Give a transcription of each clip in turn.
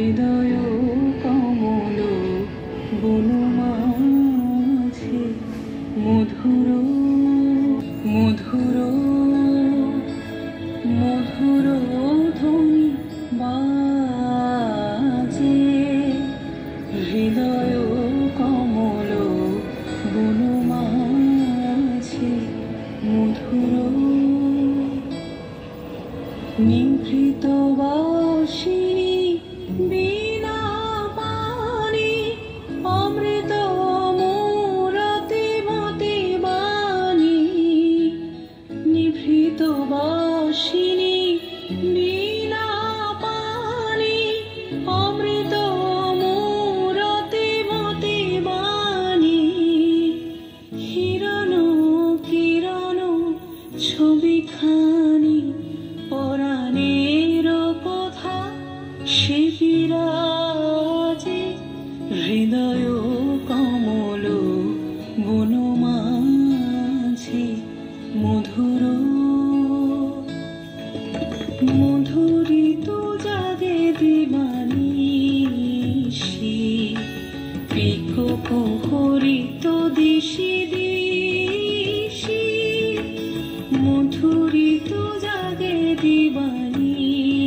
হৃদয় কমল বনমাঝে মধুর মধুর মধুর ধ্বনি বাজে। হৃদয় কমল বনমাঝে মধুর নিভৃত বাসিনী বীণা পানি অমৃত মুরতি মতি বাণী। নিভৃত বাসিনী বীণা পানি অমৃত মুরতি মতি বাণী। কিরণ কিরণ ছবিখানি পরাণের কথা সে বিরাজে। হৃদয় কমল বনমাঝে মধুর মধুরিত জাগে দিবানিশি পিকো প্রহরিত দিশি দিশি। মধুরিত জাগে দিবানিশি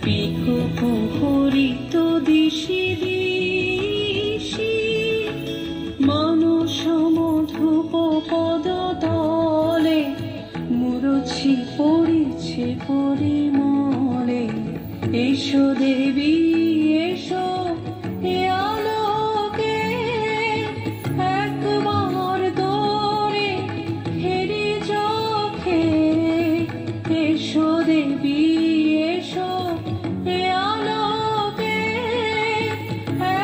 পিকো প্রহরিত দিশি দিশি। মানস মধুপ পদ তলে মুরছি পড়িছে পরিমলে। এসো দেবী এসো এ আলোকে একবার দোরে হেরি চোখে। এসো দেবী এসো এ আলোকে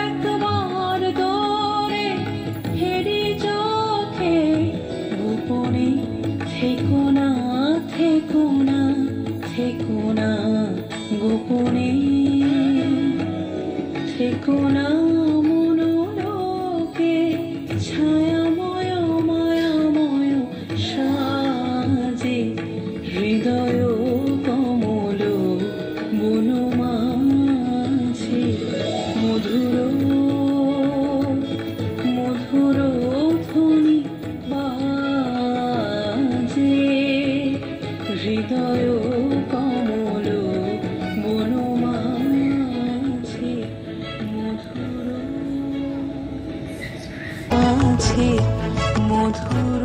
একবার দোরে হেরি চোখে। গোপনে থেকো না থেকো না থেকো না গোপনে থেকো না মনোলোকে। ছায়াময় মায়াময় সাজে হৃদয় কমল বনমাঝে মধুর মধুর ধ্বনি বাজে। হৃদয় কমল বনমাঝে মধুর আছে মধুর।